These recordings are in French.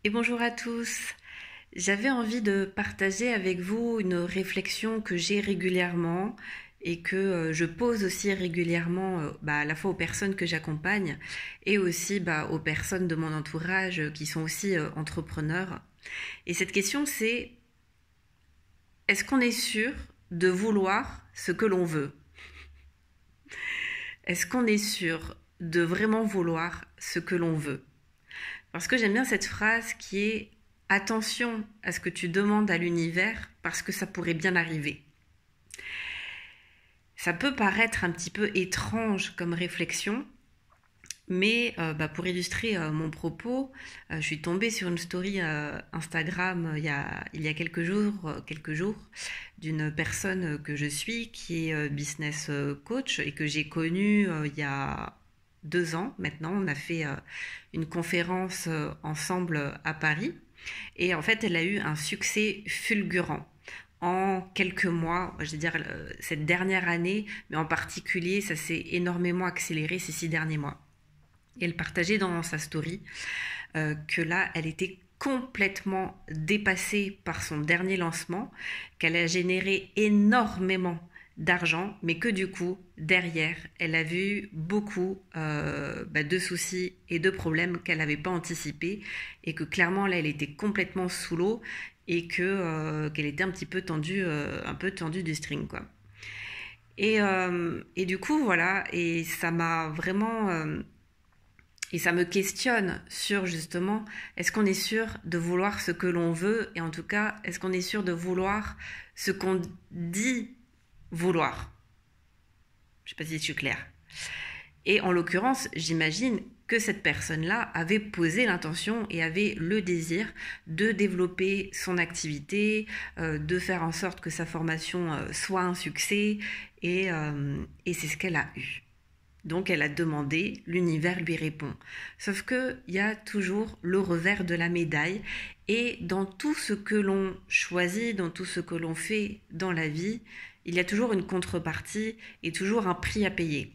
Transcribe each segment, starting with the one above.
Et bonjour à tous. J'avais envie de partager avec vous une réflexion que j'ai régulièrement et que je pose aussi régulièrement à la fois aux personnes que j'accompagne et aussi aux personnes de mon entourage qui sont aussi entrepreneurs. Et cette question c'est, est-ce qu'on est sûr de vouloir ce que l'on veut? Est-ce qu'on est sûr de vraiment vouloir ce que l'on veut? Parce que j'aime bien cette phrase qui est attention à ce que tu demandes à l'univers parce que ça pourrait bien arriver. Ça peut paraître un petit peu étrange comme réflexion, mais pour illustrer mon propos, je suis tombée sur une story Instagram il y a quelques jours d'une personne que je suis qui est business coach et que j'ai connue il y a 2 ans maintenant. On a fait une conférence ensemble à Paris et en fait elle a eu un succès fulgurant en quelques mois, je veux dire cette dernière année, mais en particulier ça s'est énormément accéléré ces 6 derniers mois. Et elle partageait dans sa story que là, elle était complètement dépassée par son dernier lancement, qu'elle a généré énormément d'argent, mais que du coup, derrière, elle a vu beaucoup de soucis et de problèmes qu'elle n'avait pas anticipés, et que clairement, là, elle était complètement sous l'eau, et qu'elle était un peu tendue du string, quoi. Et du coup, voilà, et ça m'a vraiment... et ça me questionne sur justement, est-ce qu'on est sûr de vouloir ce que l'on veut, et en tout cas, est-ce qu'on est sûr de vouloir ce qu'on dit vouloir? Je ne sais pas si je suis claire. Et en l'occurrence, j'imagine que cette personne-là avait posé l'intention et avait le désir de développer son activité, de faire en sorte que sa formation soit un succès, et c'est ce qu'elle a eu. Donc elle a demandé, l'univers lui répond. Sauf qu'il y a toujours le revers de la médaille, et dans tout ce que l'on choisit, dans tout ce que l'on fait dans la vie, il y a toujours une contrepartie et toujours un prix à payer.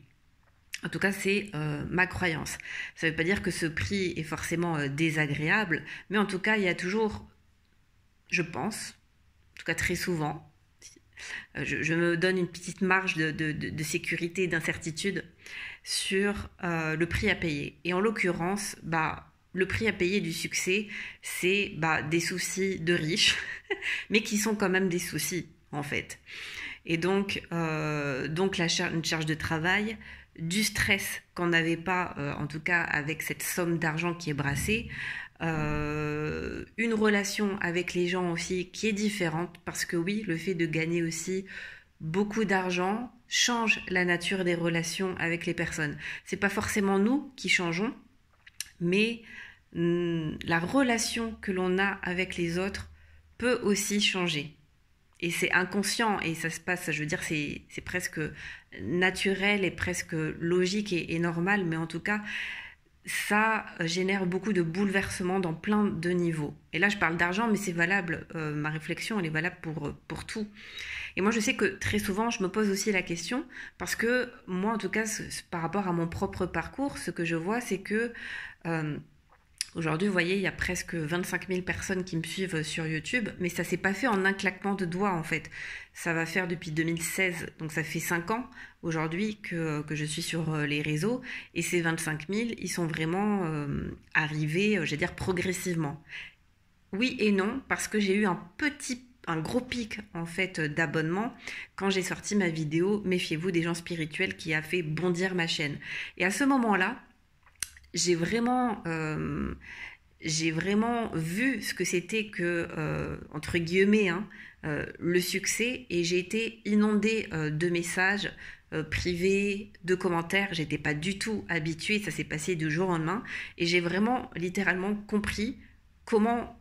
En tout cas, c'est ma croyance. Ça ne veut pas dire que ce prix est forcément désagréable, mais en tout cas, il y a toujours, je pense, en tout cas très souvent, je me donne une petite marge de sécurité et d'incertitude sur le prix à payer. Et en l'occurrence, le prix à payer du succès, c'est des soucis de riches, mais qui sont quand même des soucis, en fait. Et donc une charge de travail, du stress qu'on n'avait pas, en tout cas avec cette somme d'argent qui est brassée, une relation avec les gens aussi qui est différente, parce que oui, le fait de gagner aussi beaucoup d'argent change la nature des relations avec les personnes. C'est pas forcément nous qui changeons, mais la relation que l'on a avec les autres peut aussi changer. Et c'est inconscient, et ça se passe, je veux dire, c'est presque naturel et presque logique et normal, mais en tout cas, ça génère beaucoup de bouleversements dans plein de niveaux. Et là, je parle d'argent, mais c'est valable, ma réflexion, elle est valable pour tout. Et moi, je sais que très souvent, je me pose aussi la question, parce que moi, en tout cas, par rapport à mon propre parcours, ce que je vois, c'est que aujourd'hui, vous voyez, il y a presque 25 000 personnes qui me suivent sur YouTube, mais ça s'est pas fait en un claquement de doigts, en fait. Ça va faire depuis 2016, donc ça fait 5 ans aujourd'hui que je suis sur les réseaux, et ces 25 000, ils sont vraiment arrivés, je vais dire, progressivement. Oui et non, parce que j'ai eu un gros pic en fait d'abonnements quand j'ai sorti ma vidéo Méfiez-vous des gens spirituels, qui a fait bondir ma chaîne. Et à ce moment-là, j'ai vraiment, euh, j'ai vraiment vu ce que c'était que, entre guillemets, hein, le succès, et j'ai été inondée de messages privés, de commentaires. J'étais pas du tout habituée, ça s'est passé du jour au lendemain, et j'ai vraiment littéralement compris comment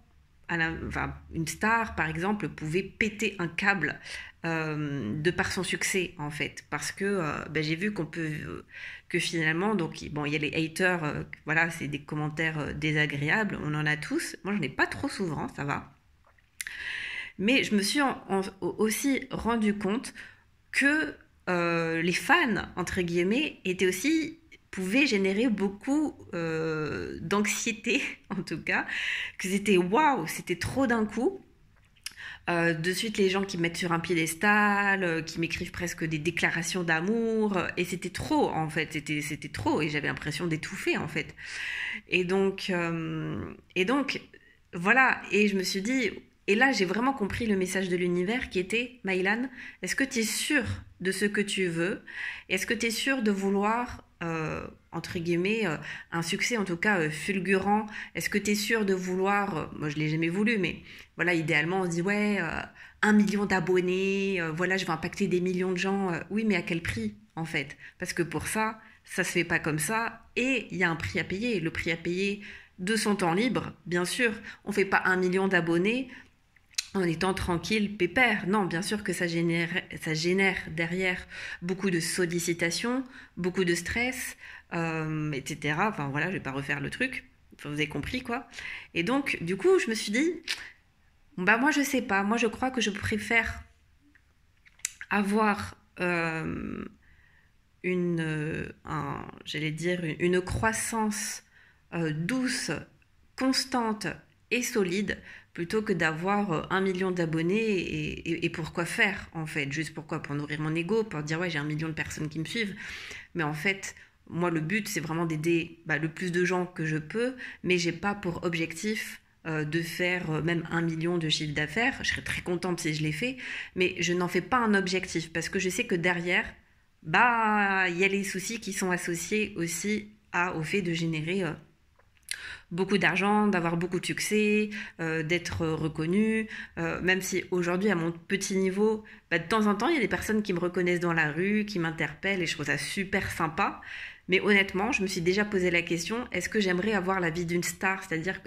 une star, par exemple, pouvait péter un câble de par son succès, en fait. Parce que j'ai vu que finalement, donc, bon, il y a les haters, voilà, c'est des commentaires désagréables, on en a tous. Moi, j'en ai pas trop souvent, ça va. Mais je me suis aussi rendu compte que les fans, entre guillemets, étaient aussi pouvait générer beaucoup d'anxiété, en tout cas, que c'était waouh, c'était trop d'un coup. De suite, les gens qui me mettent sur un piédestal, qui m'écrivent presque des déclarations d'amour, et c'était trop, en fait, c'était trop, et j'avais l'impression d'étouffer, en fait. Et donc, voilà, et je me suis dit, et là, j'ai vraiment compris le message de l'univers qui était, Maïlan, est-ce que tu es sûr de ce que tu veux? Est-ce que tu es sûr de vouloir, entre guillemets, un succès en tout cas fulgurant? Est-ce que tu es sûr de vouloir, moi je l'ai jamais voulu, mais voilà, idéalement on se dit, ouais, 1 million d'abonnés, voilà, je vais impacter des millions de gens. Oui, mais à quel prix en fait? Parce que pour ça se fait pas comme ça, et il y a un prix à payer. Le prix à payer de son temps libre, bien sûr. On fait pas 1 million d'abonnés en étant tranquille, pépère. Non, bien sûr que ça génère derrière beaucoup de sollicitations, beaucoup de stress, etc. Enfin voilà, je vais pas refaire le truc. Enfin, vous avez compris quoi. Et donc, du coup, je me suis dit, bah moi je sais pas. Moi je crois que je préfère avoir j'allais dire, une croissance douce, constante et solide, plutôt que d'avoir 1 million d'abonnés et pourquoi faire en fait, juste pourquoi, pour nourrir mon ego, pour dire ouais j'ai 1 million de personnes qui me suivent, mais en fait moi le but c'est vraiment d'aider le plus de gens que je peux, mais j'ai pas pour objectif de faire même 1 million de chiffre d'affaires. Je serais très contente si je l'ai fait, mais je n'en fais pas un objectif parce que je sais que derrière, il y a les soucis qui sont associés aussi au fait de générer beaucoup d'argent, d'avoir beaucoup de succès, d'être reconnu. Même si aujourd'hui, à mon petit niveau, de temps en temps, il y a des personnes qui me reconnaissent dans la rue, qui m'interpellent et je trouve ça super sympa. Mais honnêtement, je me suis déjà posé la question, est-ce que j'aimerais avoir la vie d'une star? C'est-à-dire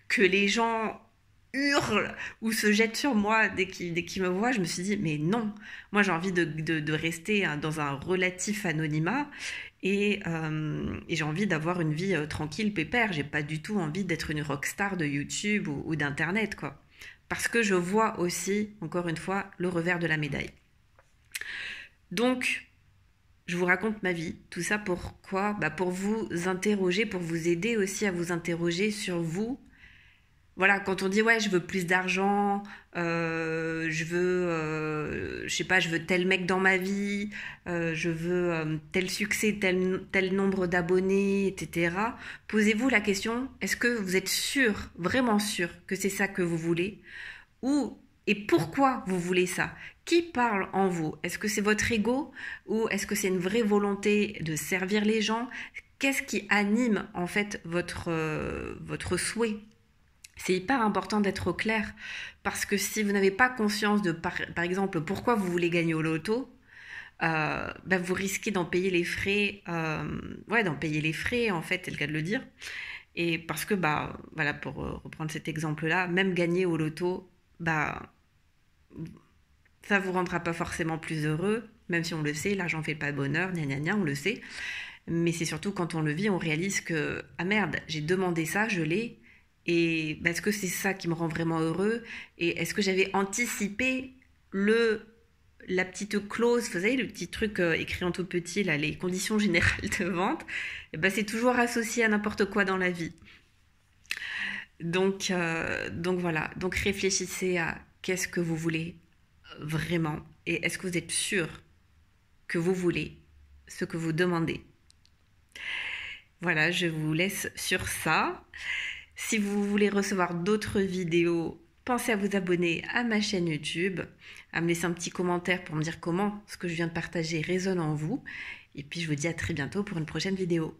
que les gens hurlent ou se jettent sur moi dès qu'ils me voient. Je me suis dit, mais non, moi j'ai envie de rester dans un relatif anonymat et j'ai envie d'avoir une vie tranquille, pépère. J'ai pas du tout envie d'être une rockstar de YouTube ou d'Internet, quoi. Parce que je vois aussi, encore une fois, le revers de la médaille. Donc, je vous raconte ma vie. Tout ça pourquoi? Pour vous interroger, pour vous aider aussi à vous interroger sur vous. Voilà, quand on dit ouais, je veux plus d'argent, je veux, je sais pas, je veux tel mec dans ma vie, je veux tel succès, tel nombre d'abonnés, etc. Posez-vous la question, est-ce que vous êtes sûr, vraiment sûr, que c'est ça que vous voulez? Et pourquoi vous voulez ça? Qui parle en vous? Est-ce que c'est votre ego ou est-ce que c'est une vraie volonté de servir les gens? Qu'est-ce qui anime en fait votre souhait? C'est hyper important d'être au clair parce que si vous n'avez pas conscience de, par exemple, pourquoi vous voulez gagner au loto, vous risquez d'en payer les frais, d'en payer les frais en fait, c'est le cas de le dire. Et parce que, voilà, pour reprendre cet exemple-là, même gagner au loto, ça vous rendra pas forcément plus heureux, même si on le sait, l'argent fait pas le bonheur, gna gna gna, on le sait. Mais c'est surtout quand on le vit, on réalise que, ah merde, j'ai demandé ça, je l'ai. Et est-ce que c'est ça qui me rend vraiment heureux? Et est-ce que j'avais anticipé la petite clause, vous savez, le petit truc écrit en tout petit, là, les conditions générales de vente? C'est toujours associé à n'importe quoi dans la vie. Donc voilà, donc réfléchissez à qu'est-ce que vous voulez vraiment et est-ce que vous êtes sûr que vous voulez ce que vous demandez. Voilà, je vous laisse sur ça. Si vous voulez recevoir d'autres vidéos, pensez à vous abonner à ma chaîne YouTube, à me laisser un petit commentaire pour me dire comment ce que je viens de partager résonne en vous. Et puis je vous dis à très bientôt pour une prochaine vidéo.